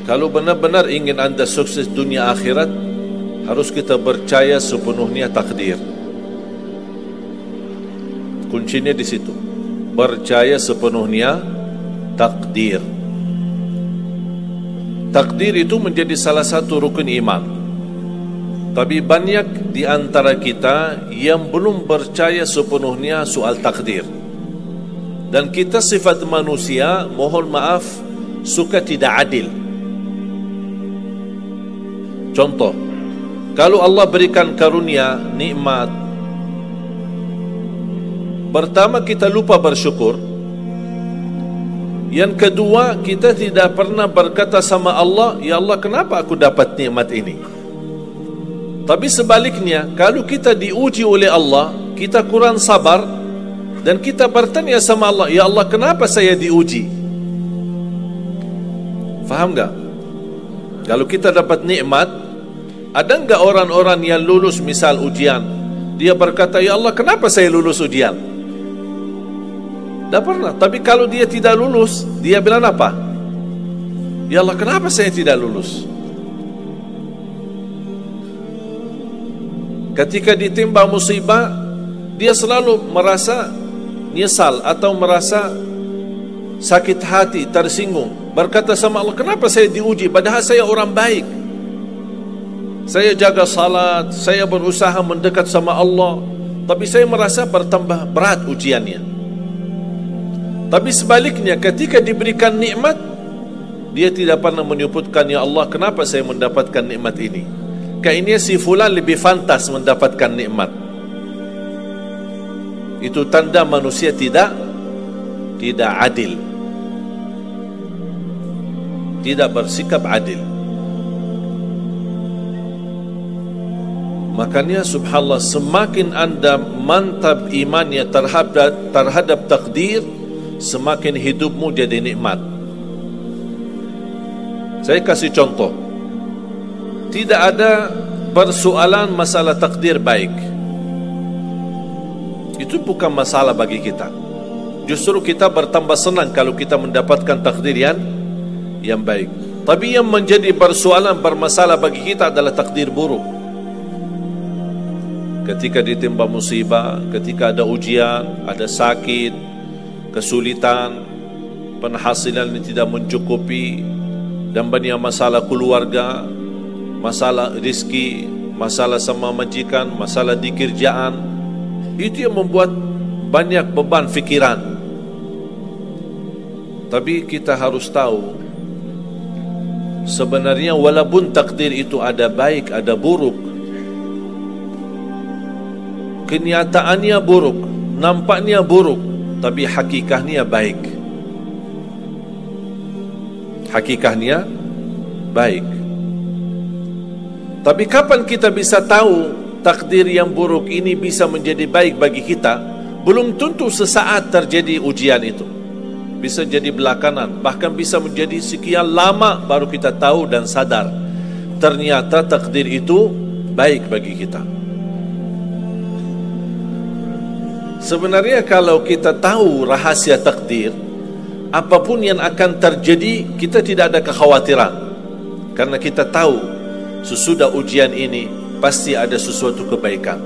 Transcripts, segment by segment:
Kalau benar-benar ingin anda sukses dunia akhirat, harus kita percaya sepenuhnya takdir. Kuncinya di situ. Percaya sepenuhnya takdir. Takdir itu menjadi salah satu rukun iman. Tapi banyak di antara kita yang belum percaya sepenuhnya soal takdir. Dan kita sifat manusia, mohon maaf, suka tidak adil. Contoh, kalau Allah berikan karunia, nikmat, pertama kita lupa bersyukur. Yang kedua, kita tidak pernah berkata sama Allah, ya Allah, kenapa aku dapat nikmat ini? Tapi sebaliknya, kalau kita diuji oleh Allah, kita kurang sabar, dan kita bertanya sama Allah, ya Allah, kenapa saya diuji? Faham tak? Kalau kita dapat nikmat, ada enggak orang-orang yang lulus misal ujian, dia berkata, ya Allah, kenapa saya lulus ujian? Tak pernah. Tapi kalau dia tidak lulus, dia bilang apa? Ya Allah, kenapa saya tidak lulus? Ketika ditimpa musibah, dia selalu merasa nyesal atau merasa sakit hati, tersinggung, berkata sama Allah, kenapa saya diuji padahal saya orang baik, saya jaga salat, saya berusaha mendekat sama Allah, tapi saya merasa bertambah berat ujiannya. Tapi sebaliknya, ketika diberikan nikmat, dia tidak pernah menyebutkan, ya Allah, kenapa saya mendapatkan nikmat ini? Kayaknya si fulan lebih fantas mendapatkan nikmat. Itu tanda manusia tidak adil, tidak bersikap adil. Makanya subhanallah, semakin anda mantap imannya terhadap takdir, semakin hidupmu jadi nikmat. Saya kasih contoh. Tidak ada persoalan masalah takdir baik. Itu bukan masalah bagi kita. Justru kita bertambah senang kalau kita mendapatkan takdir yang baik. Tapi yang menjadi persoalan, bermasalah bagi kita adalah takdir buruk. Ketika ditimpa musibah, ketika ada ujian, ada sakit, kesulitan, penghasilan yang tidak mencukupi, dan banyak masalah keluarga, masalah rezeki, masalah sama majikan, masalah di kerjaan, itu yang membuat banyak beban fikiran. Tapi kita harus tahu, sebenarnya walaupun takdir itu ada baik, ada buruk, kenyataannya buruk, nampaknya buruk, tapi hakikahnya baik. Hakikahnya baik. Tapi kapan kita bisa tahu takdir yang buruk ini bisa menjadi baik bagi kita? Belum tentu sesaat terjadi ujian itu. Bisa jadi belakangan, bahkan bisa menjadi sekian lama baru kita tahu dan sadar ternyata takdir itu baik bagi kita. Sebenarnya kalau kita tahu rahasia takdir, apapun yang akan terjadi, kita tidak ada kekhawatiran. Karena kita tahu sesudah ujian ini pasti ada sesuatu kebaikan.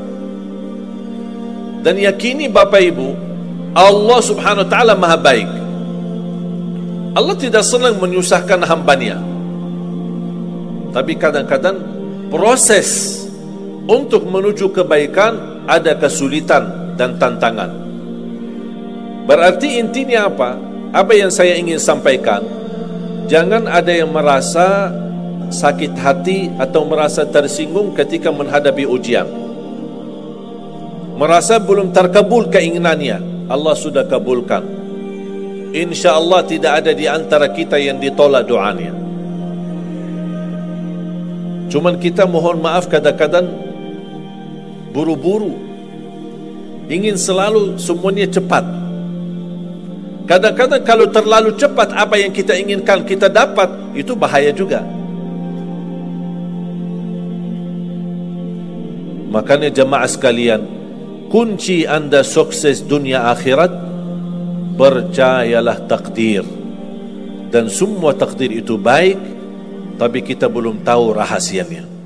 Dan yakini Bapak Ibu, Allah subhanahu wa ta'ala maha baik. Allah tidak senang menyusahkan hambanya. Tapi kadang-kadang proses untuk menuju kebaikan ada kesulitan dan tantangan. Berarti intinya apa? Apa yang saya ingin sampaikan, jangan ada yang merasa sakit hati atau merasa tersinggung ketika menghadapi ujian, merasa belum terkabul keinginannya. Allah sudah kabulkan. InsyaAllah tidak ada di antara kita yang ditolak doanya. Cuman kita mohon maaf kadang-kadang buru-buru, ingin selalu semuanya cepat. Kadang-kadang kalau terlalu cepat apa yang kita inginkan kita dapat, itu bahaya juga. Makanya jemaah sekalian, kunci anda sukses dunia akhirat, percayalah takdir. Dan semua takdir itu baik, tapi kita belum tahu rahasianya.